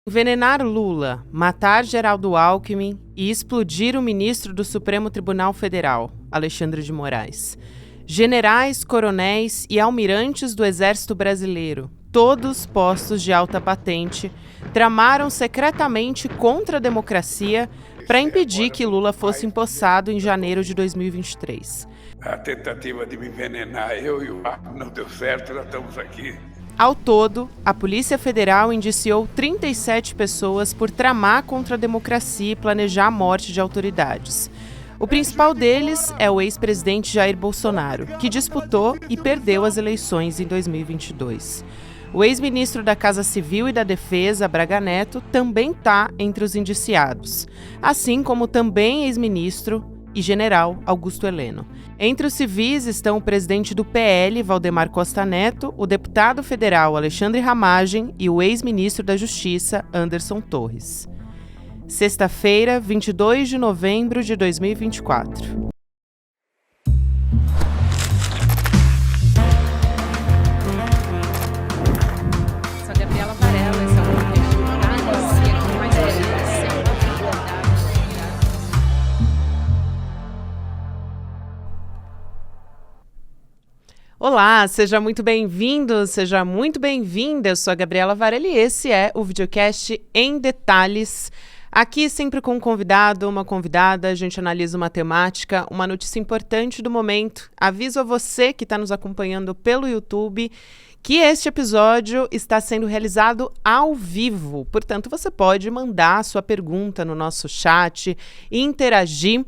Envenenar Lula, matar Geraldo Alckmin e explodir o ministro do Supremo Tribunal Federal, Alexandre de Moraes. Generais, coronéis e almirantes do Exército Brasileiro, todos postos de alta patente, tramaram secretamente contra a democracia para impedir que Lula fosse empossado em janeiro de 2023. A tentativa de me envenenar, eu e o Marco, não deu certo, nós estamos aqui. Ao todo, a Polícia Federal indiciou 37 pessoas por tramar contra a democracia e planejar a morte de autoridades. O principal deles é o ex-presidente Jair Bolsonaro, que disputou e perdeu as eleições em 2022. O ex-ministro da Casa Civil e da Defesa, Braga Neto, também está entre os indiciados, assim como também ex-ministro e general Augusto Heleno. Entre os civis estão o presidente do PL, Valdemar Costa Neto, o deputado federal Alexandre Ramagem e o ex-ministro da Justiça, Anderson Torres. Sexta-feira, 22 de novembro de 2024. Sou a Gabriela Varela, esse é o podcast do Detalhes, e aqui mais Olá, seja muito bem-vindo, seja muito bem-vinda. Eu sou a Gabriela Varela e esse é o videocast Em Detalhes. Aqui sempre com um convidado, uma convidada, a gente analisa uma temática, uma notícia importante do momento. Aviso a você que está nos acompanhando pelo YouTube que este episódio está sendo realizado ao vivo. Portanto, você pode mandar a sua pergunta no nosso chat e interagir.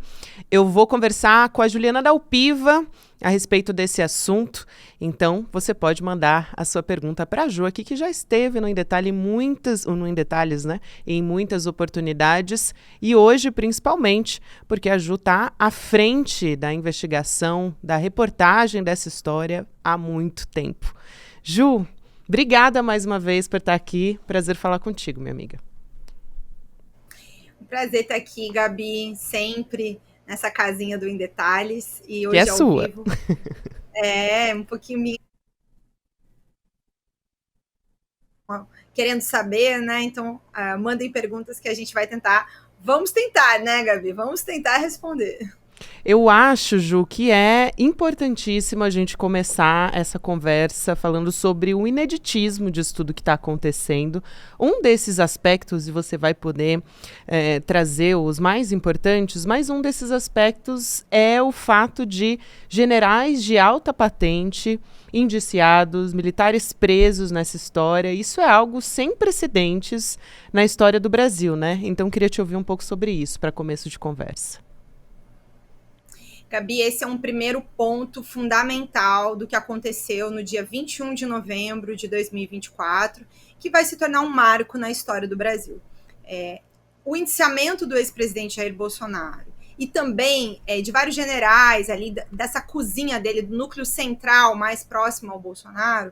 Eu vou conversar com a Juliana Dalpiva a respeito desse assunto, então você pode mandar a sua pergunta para a Ju aqui, que já esteve no Em Detalhes, né? Em muitas oportunidades, e hoje principalmente porque a Ju está à frente da investigação, da reportagem dessa história há muito tempo. Ju, obrigada mais uma vez por estar aqui, prazer falar contigo, minha amiga. Prazer estar aqui, Gabi, sempre nessa casinha do Em Detalhes, e hoje que é ao sua. Vivo. Um pouquinho querendo saber, né? Então, mandem perguntas que a gente vai tentar. Vamos tentar, né, Gabi? Vamos tentar responder. Eu acho, Ju, que é importantíssimo a gente começar essa conversa falando sobre o ineditismo disso tudo que está acontecendo. Um desses aspectos, e você vai poder trazer os mais importantes, mas um desses aspectos é o fato de generais de alta patente, indiciados, militares presos nessa história. Isso é algo sem precedentes na história do Brasil, né? Então, queria te ouvir um pouco sobre isso para começo de conversa. Gabi, esse é um primeiro ponto fundamental do que aconteceu no dia 21 de novembro de 2024, que vai se tornar um marco na história do Brasil. O indiciamento do ex-presidente Jair Bolsonaro e também de vários generais ali, dessa cozinha dele, do núcleo central mais próximo ao Bolsonaro,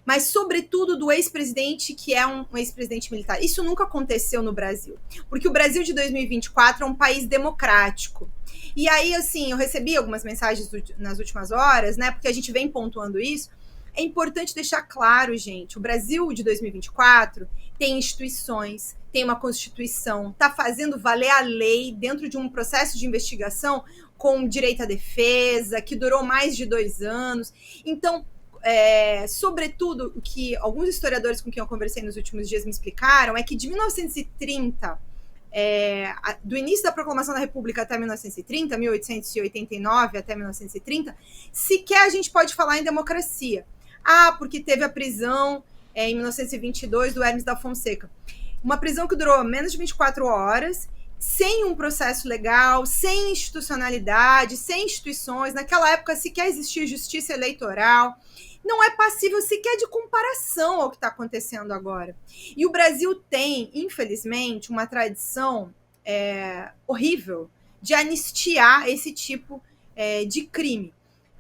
mas sobretudo do ex-presidente, que é um ex-presidente militar. Isso nunca aconteceu no Brasil, porque o Brasil de 2024 é um país democrático. E aí, assim, eu recebi algumas mensagens nas últimas horas, né, porque a gente vem pontuando isso. É importante deixar claro, gente, o Brasil de 2024 tem instituições, tem uma Constituição, está fazendo valer a lei dentro de um processo de investigação com direito à defesa, que durou mais de 2 anos. Então, sobretudo, o que alguns historiadores com quem eu conversei nos últimos dias me explicaram é que de 1930, do início da Proclamação da República até 1930, 1889 até 1930, sequer a gente pode falar em democracia. Porque teve a prisão em 1922 do Hermes da Fonseca. Uma prisão que durou menos de 24 horas, sem um processo legal, sem institucionalidade, sem instituições. Naquela época sequer existia justiça eleitoral. Não é passível sequer de comparação ao que está acontecendo agora. E o Brasil tem, infelizmente, uma tradição horrível de anistiar esse tipo de crime.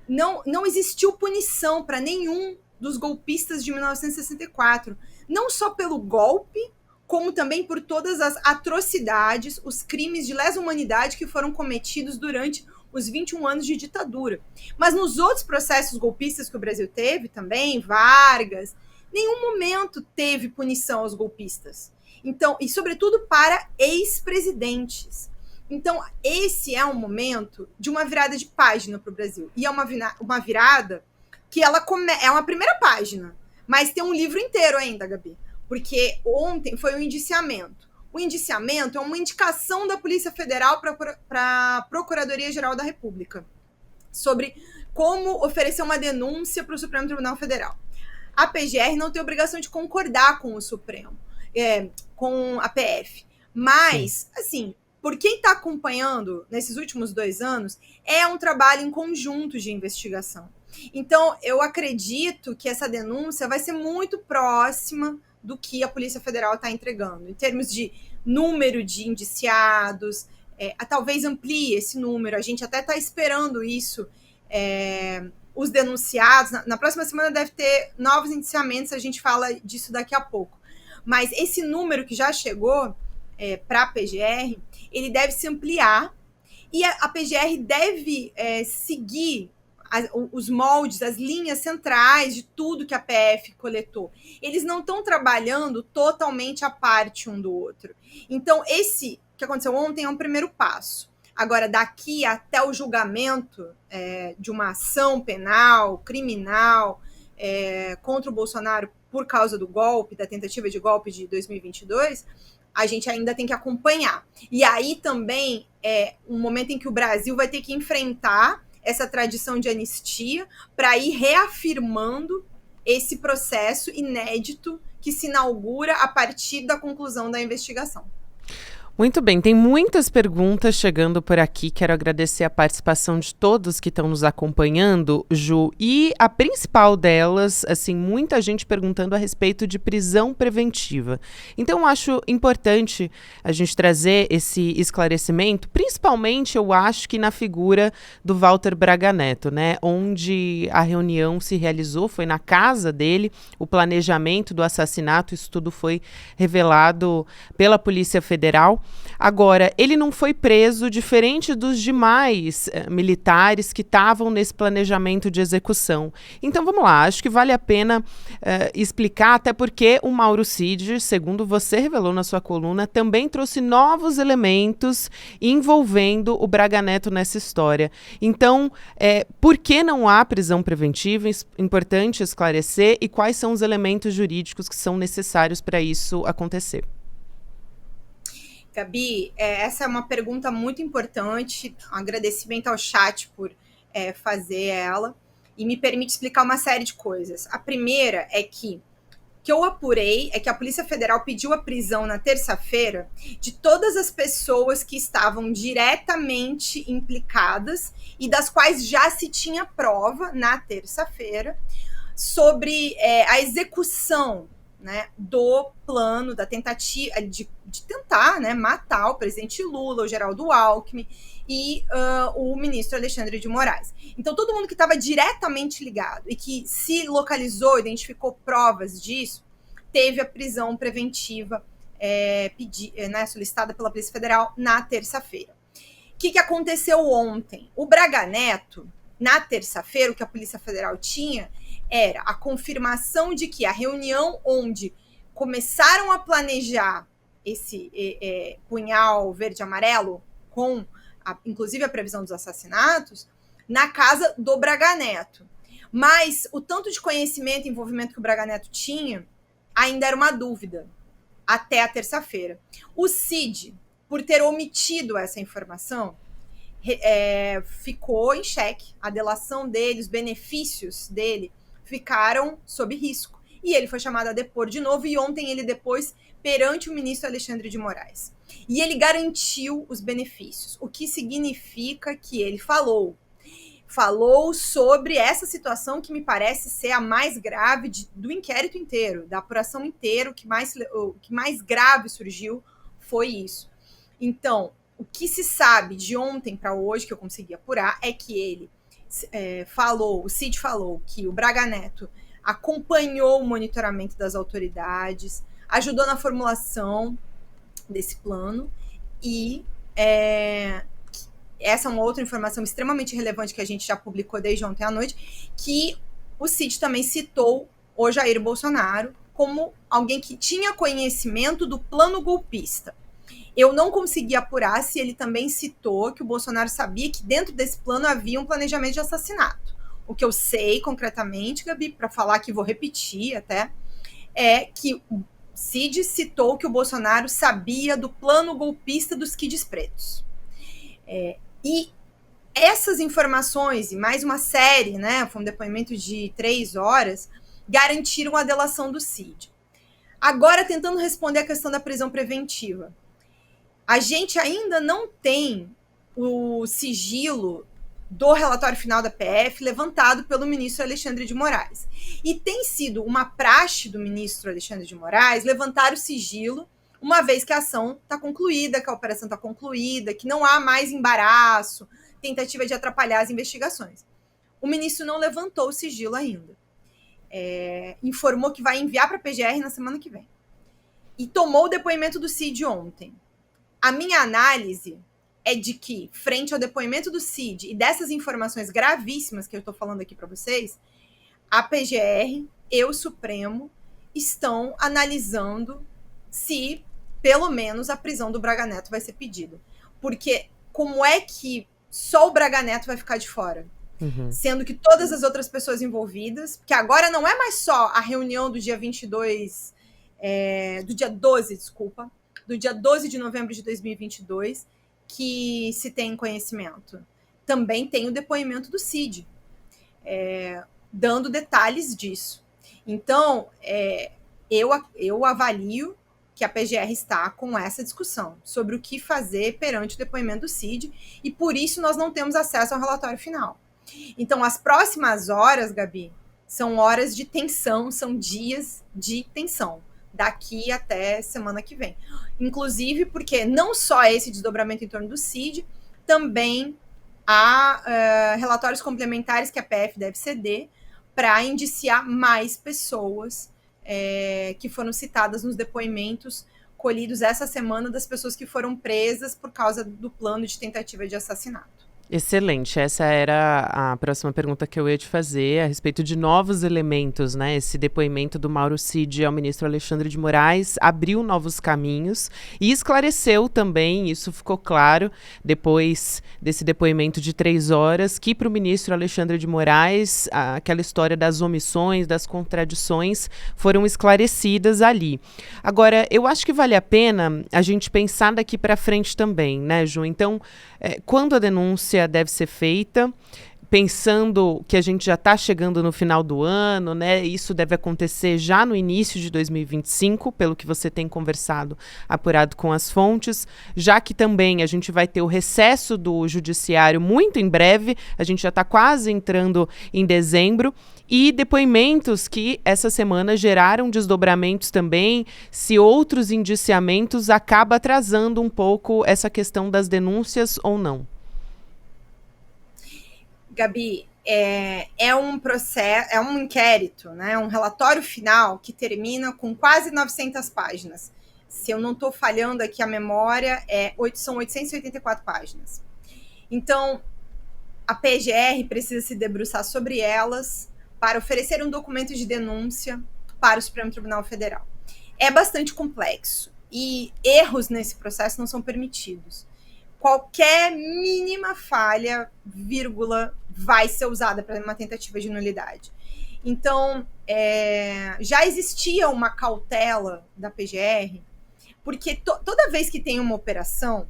Não existiu punição para nenhum dos golpistas de 1964. Não só pelo golpe, como também por todas as atrocidades, os crimes de lesa humanidade que foram cometidos durante os 21 anos de ditadura. Mas nos outros processos golpistas que o Brasil teve também, Vargas, nenhum momento teve punição aos golpistas. Então, e sobretudo para ex-presidentes. Então, esse é um momento de uma virada de página para o Brasil. E é uma virada que é uma primeira página, mas tem um livro inteiro ainda, Gabi. Porque ontem foi o indiciamento. O indiciamento é uma indicação da Polícia Federal para a Procuradoria-Geral da República sobre como oferecer uma denúncia para o Supremo Tribunal Federal. A PGR não tem obrigação de concordar com o Supremo, com a PF. Mas, assim, por quem está acompanhando nesses últimos 2 anos, é um trabalho em conjunto de investigação. Então, eu acredito que essa denúncia vai ser muito próxima do que a Polícia Federal está entregando, em termos de número de indiciados, talvez amplie esse número, a gente até está esperando isso, os denunciados, na próxima semana deve ter novos indiciamentos, a gente fala disso daqui a pouco, mas esse número que já chegou para a PGR, ele deve se ampliar, e a PGR deve seguir os moldes, as linhas centrais de tudo que a PF coletou. Eles não estão trabalhando totalmente à parte um do outro. Então, esse que aconteceu ontem é um primeiro passo. Agora, daqui até o julgamento de uma ação penal, criminal, contra o Bolsonaro por causa do golpe, da tentativa de golpe de 2022, a gente ainda tem que acompanhar. E aí também é um momento em que o Brasil vai ter que enfrentar essa tradição de anistia para ir reafirmando esse processo inédito que se inaugura a partir da conclusão da investigação. Muito bem, tem muitas perguntas chegando por aqui. Quero agradecer a participação de todos que estão nos acompanhando, Ju. E a principal delas, assim, muita gente perguntando a respeito de prisão preventiva. Então, acho importante a gente trazer esse esclarecimento, principalmente, eu acho que na figura do Walter Braga Neto, né? Onde a reunião se realizou, foi na casa dele, o planejamento do assassinato, isso tudo foi revelado pela Polícia Federal. Agora, ele não foi preso, diferente dos demais militares que estavam nesse planejamento de execução. Então, vamos lá, acho que vale a pena explicar, até porque o Mauro Cid, segundo você revelou na sua coluna, também trouxe novos elementos envolvendo o Braga Neto nessa história. Então, por que não há prisão preventiva? Importante esclarecer, e quais são os elementos jurídicos que são necessários para isso acontecer? Gabi, essa é uma pergunta muito importante, um agradecimento ao chat por fazer ela, e me permite explicar uma série de coisas. A primeira é que eu apurei é que a Polícia Federal pediu a prisão na terça-feira de todas as pessoas que estavam diretamente implicadas e das quais já se tinha prova na terça-feira sobre a execução, né, do plano, da tentativa de tentar, né, matar o presidente Lula, o Geraldo Alckmin e o ministro Alexandre de Moraes. Então, todo mundo que estava diretamente ligado e que se localizou, identificou provas disso, teve a prisão preventiva solicitada pela Polícia Federal na terça-feira. O que aconteceu ontem? O Braga Neto, na terça-feira, o que a Polícia Federal tinha era a confirmação de que a reunião onde começaram a planejar esse punhal verde-amarelo, com inclusive a previsão dos assassinatos, na casa do Braga Neto. Mas o tanto de conhecimento e envolvimento que o Braga Neto tinha ainda era uma dúvida, até a terça-feira. O Cid, por ter omitido essa informação, ficou em xeque. A delação dele, os benefícios dele ficaram sob risco. E ele foi chamado a depor de novo, e ontem ele depôs perante o ministro Alexandre de Moraes. E ele garantiu os benefícios, o que significa que ele falou sobre essa situação que me parece ser a mais grave do inquérito inteiro, da apuração inteira, o que mais grave surgiu foi isso. Então, o que se sabe de ontem para hoje, que eu consegui apurar, é que ele o Cid falou que o Braga Neto acompanhou o monitoramento das autoridades, ajudou na formulação desse plano, e essa é uma outra informação extremamente relevante que a gente já publicou desde ontem à noite, que o Cid também citou o Jair Bolsonaro como alguém que tinha conhecimento do plano golpista. Eu não consegui apurar se ele também citou que o Bolsonaro sabia que dentro desse plano havia um planejamento de assassinato. O que eu sei concretamente, Gabi, para falar que vou repetir até, é que o Cid citou que o Bolsonaro sabia do plano golpista dos Kids Pretos. E essas informações, e mais uma série, né, foi um depoimento de 3 horas, garantiram a delação do Cid. Agora, tentando responder a questão da prisão preventiva. A gente ainda não tem o sigilo do relatório final da PF levantado pelo ministro Alexandre de Moraes. E tem sido uma praxe do ministro Alexandre de Moraes levantar o sigilo uma vez que a ação está concluída, que a operação está concluída, que não há mais embaraço, tentativa de atrapalhar as investigações. O ministro não levantou o sigilo ainda. Informou que vai enviar para a PGR na semana que vem. E tomou o depoimento do Cid ontem. A minha análise é de que, frente ao depoimento do Cid e dessas informações gravíssimas que eu estou falando aqui para vocês, a PGR e o Supremo estão analisando se, pelo menos, a prisão do Braga Neto vai ser pedida. Porque como é que só o Braga Neto vai ficar de fora? Sendo que todas as outras pessoas envolvidas, que agora não é mais só a reunião do dia 22, do dia 12, desculpa, do dia 12 de novembro de 2022, que se tem conhecimento. Também tem o depoimento do Cid, dando detalhes disso. Então, eu avalio que a PGR está com essa discussão sobre o que fazer perante o depoimento do Cid, e por isso nós não temos acesso ao relatório final. Então, as próximas horas, Gabi, são horas de tensão, são dias de tensão, daqui até semana que vem. Inclusive porque não só esse desdobramento em torno do Cid, também há relatórios complementares que a PF deve ceder para indiciar mais pessoas que foram citadas nos depoimentos colhidos essa semana das pessoas que foram presas por causa do plano de tentativa de assassinato. Excelente, essa era a próxima pergunta que eu ia te fazer, a respeito de novos elementos, né? Esse depoimento do Mauro Cid ao ministro Alexandre de Moraes abriu novos caminhos e esclareceu também, isso ficou claro, depois desse depoimento de 3 horas, que para o ministro Alexandre de Moraes, aquela história das omissões, das contradições, foram esclarecidas ali. Agora, eu acho que vale a pena a gente pensar daqui para frente também, né, Ju? Então, quando a denúncia deve ser feita, pensando que a gente já está chegando no final do ano, né? Isso deve acontecer já no início de 2025, pelo que você tem conversado, apurado com as fontes, já que também a gente vai ter o recesso do judiciário muito em breve, a gente já está quase entrando em dezembro, e depoimentos que essa semana geraram desdobramentos também, se outros indiciamentos acaba atrasando um pouco essa questão das denúncias ou não. Gabi, é um processo, é um inquérito, né? Um relatório final que termina com quase 900 páginas. Se eu não estou falhando aqui a memória, são 884 páginas. Então, a PGR precisa se debruçar sobre elas para oferecer um documento de denúncia para o Supremo Tribunal Federal. É bastante complexo e erros nesse processo não são permitidos. Qualquer mínima falha, vírgula, vai ser usada para uma tentativa de nulidade. Então, já existia uma cautela da PGR, porque toda vez que tem uma operação,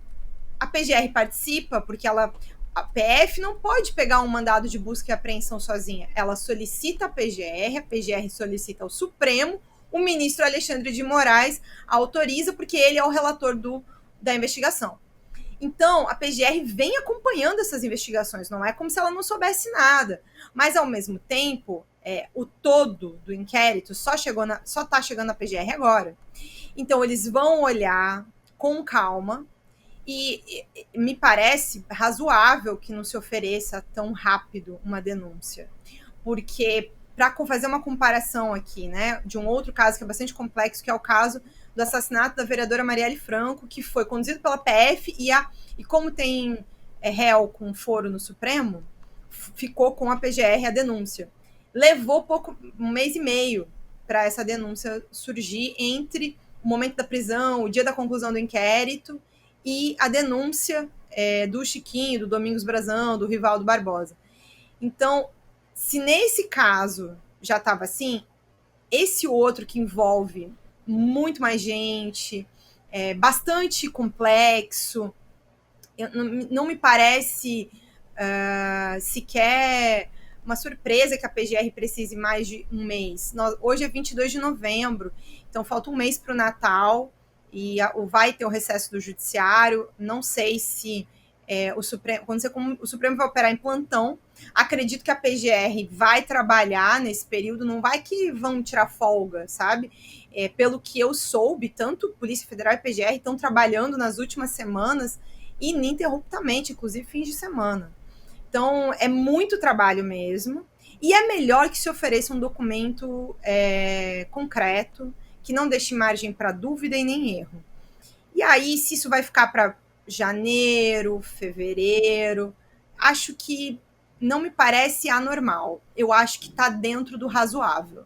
a PGR participa, porque a PF não pode pegar um mandado de busca e apreensão sozinha. Ela solicita a PGR solicita ao Supremo, o ministro Alexandre de Moraes autoriza, porque ele é o relator da investigação. Então, a PGR vem acompanhando essas investigações, não é como se ela não soubesse nada. Mas, ao mesmo tempo, o todo do inquérito só está chegando à PGR agora. Então, eles vão olhar com calma e me parece razoável que não se ofereça tão rápido uma denúncia. Porque, para fazer uma comparação aqui, né, de um outro caso que é bastante complexo, que é o caso do assassinato da vereadora Marielle Franco, que foi conduzido pela PF e como tem réu com foro no Supremo, ficou com a PGR a denúncia. Levou um mês e meio para essa denúncia surgir entre o momento da prisão, o dia da conclusão do inquérito e a denúncia do Chiquinho, do Domingos Brazão, do Rivaldo Barbosa. Então, se nesse caso já estava assim, esse outro que envolve muito mais gente, bastante complexo, não me parece sequer uma surpresa que a PGR precise mais de um mês. Hoje é 22 de novembro, então falta um mês para o Natal e vai ter o recesso do Judiciário. Não sei se o Supremo vai operar em plantão. Acredito que a PGR vai trabalhar nesse período, não vai que vão tirar folga, sabe? Pelo que eu soube, tanto Polícia Federal e PGR estão trabalhando nas últimas semanas ininterruptamente, inclusive fins de semana. Então, é muito trabalho mesmo. E é melhor que se ofereça um documento concreto, que não deixe margem para dúvida e nem erro. E aí, se isso vai ficar para janeiro, fevereiro, acho que não me parece anormal. Eu acho que está dentro do razoável.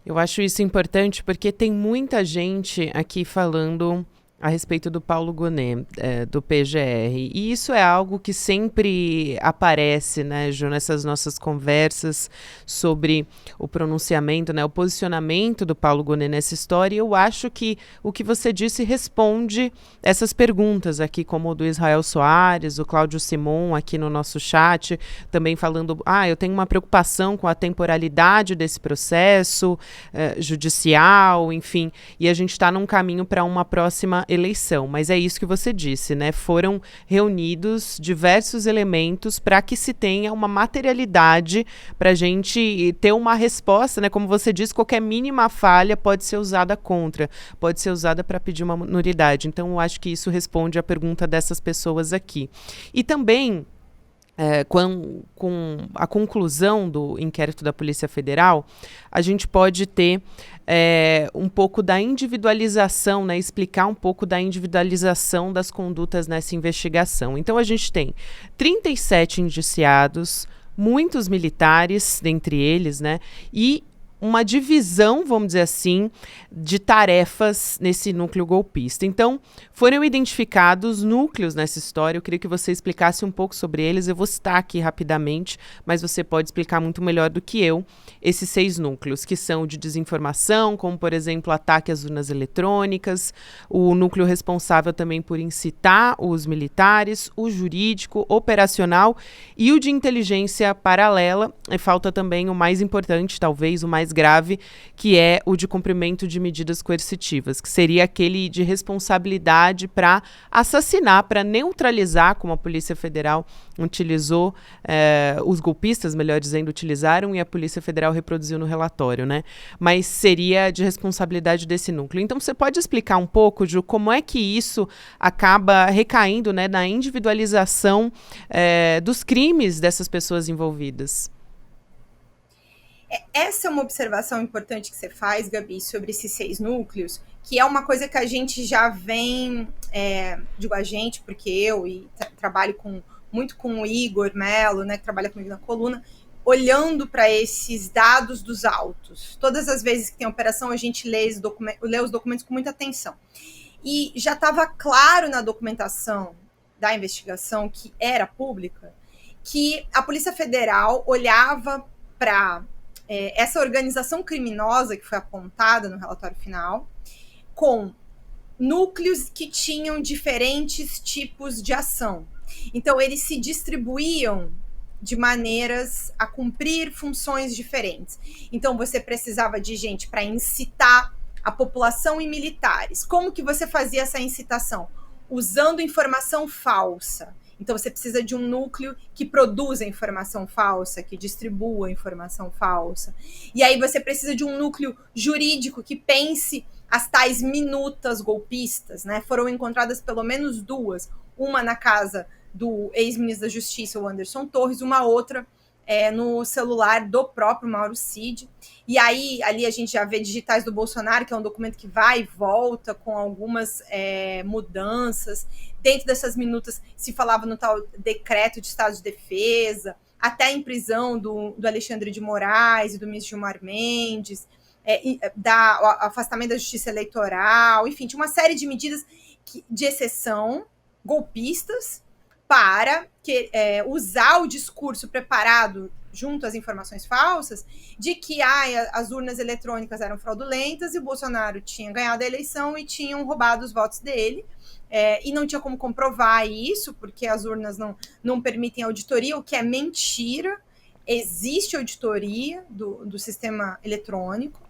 Eu acho isso importante porque tem muita gente aqui falando a respeito do Paulo Gonet, do PGR. E isso é algo que sempre aparece, né, Ju, nessas nossas conversas sobre o pronunciamento, né, o posicionamento do Paulo Gonet nessa história. E eu acho que o que você disse responde essas perguntas aqui, como o do Israel Soares, o Cláudio Simon aqui no nosso chat, também falando, eu tenho uma preocupação com a temporalidade desse processo judicial, enfim, e a gente está num caminho para uma próxima eleição, mas é isso que você disse, né? Foram reunidos diversos elementos para que se tenha uma materialidade para a gente ter uma resposta, né? Como você disse, qualquer mínima falha pode ser usada contra, pode ser usada para pedir uma nulidade. Então, eu acho que isso responde à pergunta dessas pessoas aqui. E também, com a conclusão do inquérito da Polícia Federal, a gente pode ter um pouco da individualização, né, explicar um pouco da individualização das condutas nessa investigação. Então, a gente tem 37 indiciados, muitos militares, dentre eles, né, e uma divisão, vamos dizer assim, de tarefas nesse núcleo golpista. Então, foram identificados núcleos nessa história. Eu queria que você explicasse um pouco sobre eles. Eu vou citar aqui rapidamente, mas você pode explicar muito melhor do que eu, esses 6 núcleos, que são de desinformação, como, por exemplo, ataque às urnas eletrônicas, o núcleo responsável também por incitar os militares, o jurídico, operacional e o de inteligência paralela. E falta também o mais importante, talvez o mais grave, que é o de cumprimento de medidas coercitivas, que seria aquele de responsabilidade para assassinar, para neutralizar, como a Polícia Federal utilizou, os golpistas, melhor dizendo, utilizaram e a Polícia Federal reproduziu no relatório, né? Mas seria de responsabilidade desse núcleo. Então, você pode explicar um pouco, Ju, como é que isso acaba recaindo, né, na individualização dos crimes dessas pessoas envolvidas? Essa é uma observação importante que você faz, Gabi, sobre esses 6 núcleos, que é uma coisa que a gente já vem, digo a gente, porque eu trabalho muito com o Igor Mello, né, que trabalha comigo na coluna, olhando para esses dados dos autos. Todas as vezes que tem operação, a gente lê os documentos com muita atenção. E já estava claro na documentação da investigação, que era pública, que a Polícia Federal olhava para essa organização criminosa que foi apontada no relatório final, com núcleos que tinham diferentes tipos de ação. Então, eles se distribuíam de maneiras a cumprir funções diferentes. Então, você precisava de gente para incitar a população e militares. Como que você fazia essa incitação? Usando informação falsa. Então, você precisa de um núcleo que produza informação falsa, que distribua informação falsa. E aí você precisa de um núcleo jurídico que pense as tais minutas golpistas, né? Foram encontradas pelo menos 2. Uma na casa do ex-ministro da Justiça, o Anderson Torres, uma outra no celular do próprio Mauro Cid. E aí, ali a gente já vê digitais do Bolsonaro, que é um documento que vai e volta com algumas mudanças. Dentro dessas minutas se falava no tal decreto de estado de defesa, até em prisão do Alexandre de Moraes e do ministro Gilmar Mendes. afastamento da justiça eleitoral, enfim, tinha uma série de medidas de exceção, golpistas, para usar o discurso preparado junto às informações falsas de que as urnas eletrônicas eram fraudulentas e o Bolsonaro tinha ganhado a eleição e tinham roubado os votos dele. E não tinha como comprovar isso, porque as urnas não permitem auditoria, o que é mentira. Existe auditoria do sistema eletrônico.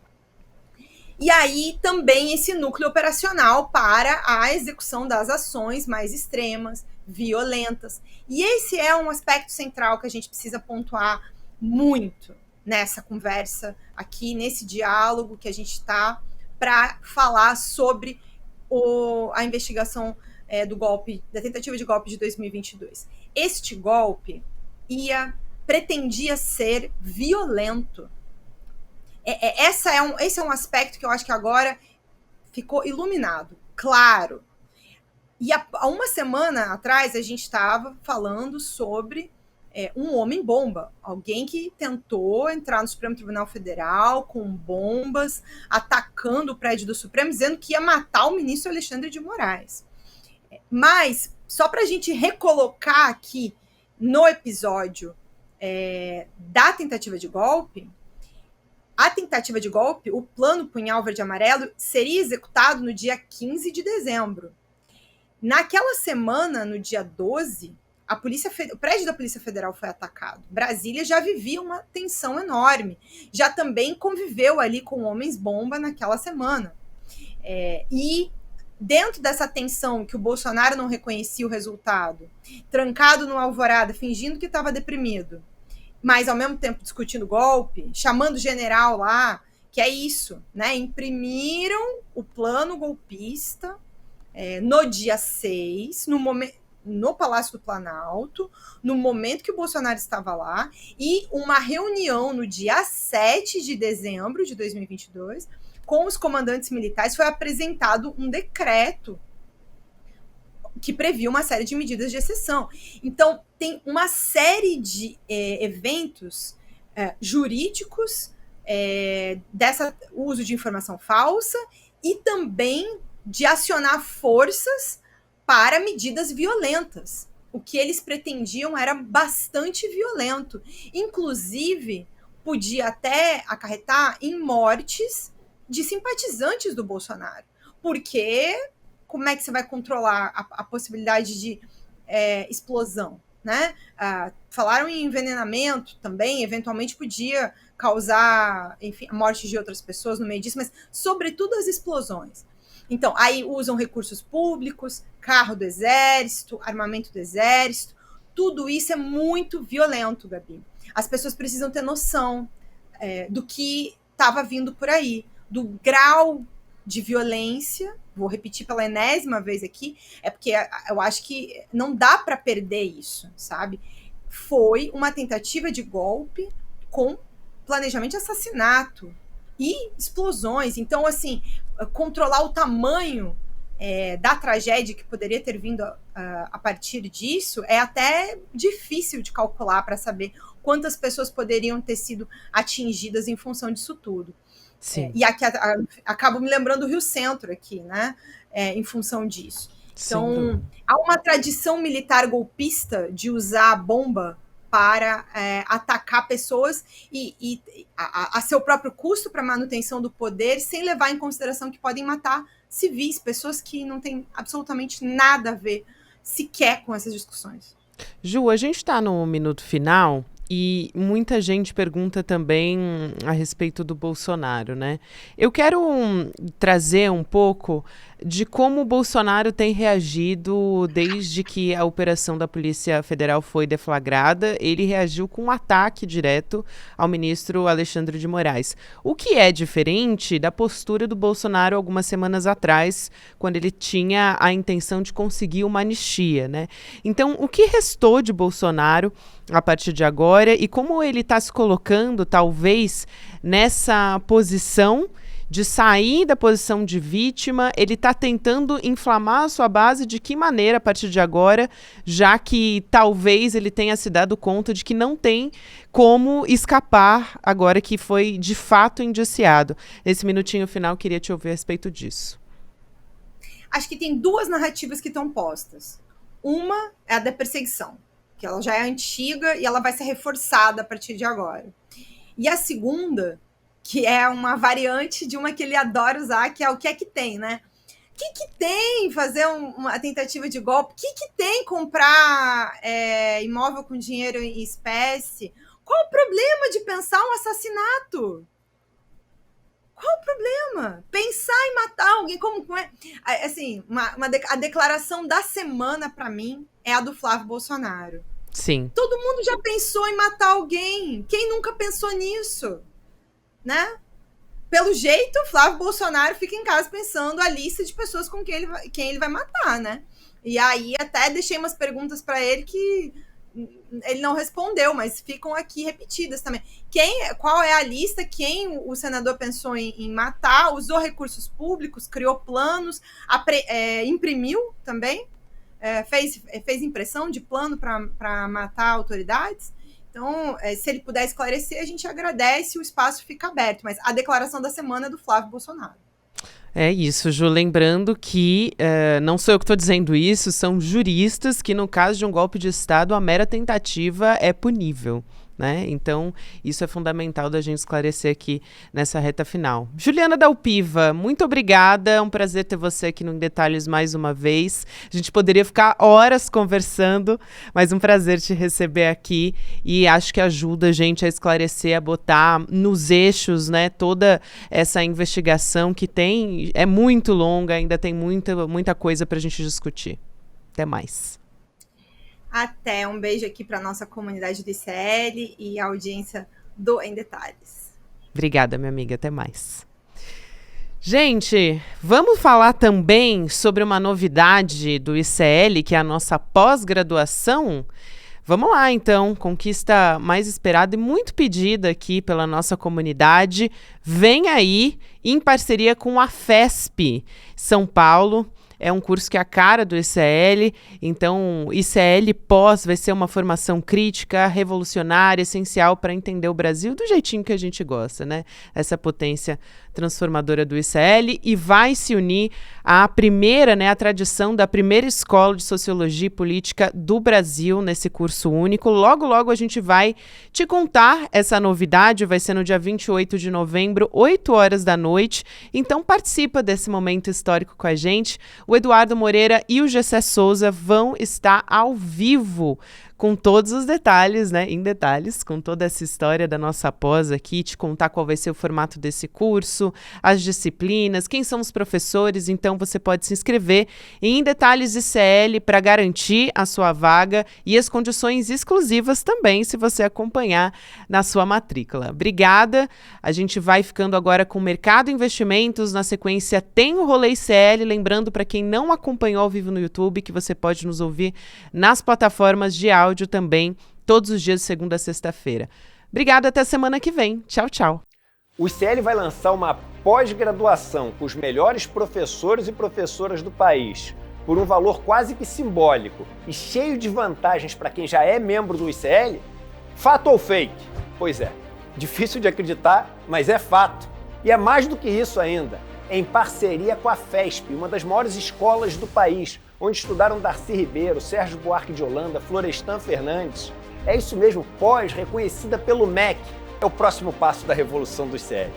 E aí também esse núcleo operacional para a execução das ações mais extremas, violentas. E esse é um aspecto central que a gente precisa pontuar muito nessa conversa aqui, nesse diálogo que a gente está para falar sobre a investigação do golpe, da tentativa de golpe de 2022. Este golpe pretendia ser violento. Esse é um aspecto que eu acho que agora ficou iluminado, claro. E há uma semana atrás a gente estava falando sobre um homem-bomba, alguém que tentou entrar no Supremo Tribunal Federal com bombas, atacando o prédio do Supremo, dizendo que ia matar o ministro Alexandre de Moraes. Mas, só para a gente recolocar aqui no episódio da tentativa de golpe, a tentativa de golpe, o plano Punhal Verde e Amarelo, seria executado no dia 15 de dezembro. Naquela semana, no dia 12, o prédio da Polícia Federal foi atacado. Brasília já vivia uma tensão enorme. Já também conviveu ali com homens-bomba naquela semana. E dentro dessa tensão que o Bolsonaro não reconhecia o resultado, trancado no Alvorada, fingindo que estava deprimido, mas ao mesmo tempo discutindo golpe, chamando o general lá, que é isso, né? Imprimiram o plano golpista no dia 6, no Palácio do Planalto, no momento que o Bolsonaro estava lá, e uma reunião no dia 7 de dezembro de 2022, com os comandantes militares, foi apresentado um decreto que previa uma série de medidas de exceção. Então, tem uma série de eventos jurídicos, uso de informação falsa, e também de acionar forças para medidas violentas. O que eles pretendiam era bastante violento. Inclusive, podia até acarretar em mortes de simpatizantes do Bolsonaro. Porque como é que você vai controlar a possibilidade de explosão, né? Falaram em envenenamento também, eventualmente podia causar, enfim, a morte de outras pessoas no meio disso, mas sobretudo as explosões. Então, aí usam recursos públicos, carro do exército, armamento do exército, tudo isso é muito violento, Gabi. As pessoas precisam ter noção do que estava vindo por aí, do grau de violência. Vou repetir pela enésima vez aqui, porque eu acho que não dá para perder isso, sabe? Foi uma tentativa de golpe com planejamento de assassinato e explosões. Então, assim, controlar o tamanho da tragédia que poderia ter vindo a partir disso é até difícil de calcular para saber quantas pessoas poderiam ter sido atingidas em função disso tudo. Sim. E aqui acabo me lembrando do Rio Centro aqui, né? Em função disso. Então, há uma tradição militar golpista de usar a bomba para atacar pessoas e a seu próprio custo para manutenção do poder, sem levar em consideração que podem matar civis, pessoas que não têm absolutamente nada a ver sequer com essas discussões. Ju, a gente está no minuto final e muita gente pergunta também a respeito do Bolsonaro, né? Eu quero trazer um pouco de como o Bolsonaro tem reagido desde que a operação da Polícia Federal foi deflagrada. Ele reagiu com um ataque direto ao ministro Alexandre de Moraes. O que é diferente da postura do Bolsonaro algumas semanas atrás, quando ele tinha a intenção de conseguir uma anistia, né? Então, o que restou de Bolsonaro a partir de agora e como ele está se colocando, talvez, nessa posição de sair da posição de vítima, ele está tentando inflamar a sua base de que maneira a partir de agora, já que talvez ele tenha se dado conta de que não tem como escapar agora que foi de fato indiciado. Nesse minutinho final, queria te ouvir a respeito disso. Acho que tem duas narrativas que estão postas. Uma é a da perseguição, que ela já é antiga e ela vai ser reforçada a partir de agora. E a segunda, que é uma variante de uma que ele adora usar, que é o que é que tem, né? O que tem fazer uma tentativa de golpe? O que tem comprar imóvel com dinheiro em espécie? Qual o problema de pensar um assassinato? Qual o problema? Pensar em matar alguém, como é? Assim, a declaração da semana, para mim, é a do Flávio Bolsonaro. Sim. Todo mundo já pensou em matar alguém. Quem nunca pensou nisso? Né? Pelo jeito, Flávio Bolsonaro fica em casa pensando a lista de pessoas com quem ele vai matar, né? E aí até deixei umas perguntas para ele que ele não respondeu, mas ficam aqui repetidas também. Qual é a lista? Quem o senador pensou em matar? Usou recursos públicos, criou planos, imprimiu também, fez impressão de plano para matar autoridades. Então, se ele puder esclarecer, a gente agradece, o espaço fica aberto. Mas a declaração da semana é do Flávio Bolsonaro. É isso, Ju. Lembrando que não sou eu que estou dizendo isso, são juristas que, no caso de um golpe de Estado, a mera tentativa é punível, né? Então, isso é fundamental da gente esclarecer aqui nessa reta final. Juliana Dalpiva, muito obrigada. É um prazer ter você aqui no Em Detalhes mais uma vez. A gente poderia ficar horas conversando, mas um prazer te receber aqui e acho que ajuda a gente a esclarecer, a botar nos eixos, né, toda essa investigação que é muito longa, ainda tem muita coisa para a gente discutir. Até mais. Até, um beijo aqui para nossa comunidade do ICL e a audiência do Em Detalhes. Obrigada, minha amiga, até mais. Gente, vamos falar também sobre uma novidade do ICL, que é a nossa pós-graduação? Vamos lá, então, conquista mais esperada e muito pedida aqui pela nossa comunidade. Vem aí, em parceria com a FESP São Paulo. É um curso que é a cara do ICL, então ICL pós vai ser uma formação crítica, revolucionária, essencial para entender o Brasil do jeitinho que a gente gosta, né? Essa potência transformadora do ICL, e vai se unir à primeira, né, a tradição da primeira escola de Sociologia e Política do Brasil nesse curso único. Logo, logo a gente vai te contar essa novidade, vai ser no dia 28 de novembro, 8 horas da noite, então participa desse momento histórico com a gente. O Eduardo Moreira e o Gessé Souza vão estar ao vivo com todos os detalhes, né? Em detalhes, com toda essa história da nossa pós aqui, te contar qual vai ser o formato desse curso, as disciplinas, quem são os professores. Então você pode se inscrever em Detalhes ICL para garantir a sua vaga e as condições exclusivas também, se você acompanhar na sua matrícula. Obrigada. A gente vai ficando agora com o Mercado Investimentos. Na sequência tem o Rolê ICL. Lembrando, para quem não acompanhou ao vivo no YouTube, que você pode nos ouvir nas plataformas de áudio também, todos os dias de segunda a sexta-feira. Obrigada, até semana que vem. Tchau, tchau. O ICL vai lançar uma pós-graduação com os melhores professores e professoras do país, por um valor quase que simbólico e cheio de vantagens para quem já é membro do ICL. Fato ou fake? Pois é, difícil de acreditar, mas é fato. E é mais do que isso ainda. É em parceria com a FESP, uma das maiores escolas do país, onde estudaram Darcy Ribeiro, Sérgio Buarque de Holanda, Florestan Fernandes. É isso mesmo, pós, reconhecida pelo MEC. É o próximo passo da revolução do ICL.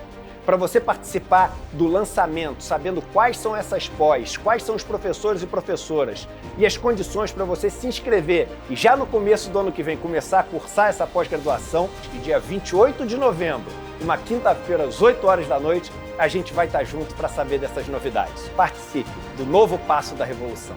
Para você participar do lançamento, sabendo quais são essas pós, quais são os professores e professoras e as condições para você se inscrever e já no começo do ano que vem começar a cursar essa pós-graduação, e dia 28 de novembro, uma quinta-feira às 8 horas da noite, a gente vai estar junto para saber dessas novidades. Participe do novo passo da revolução.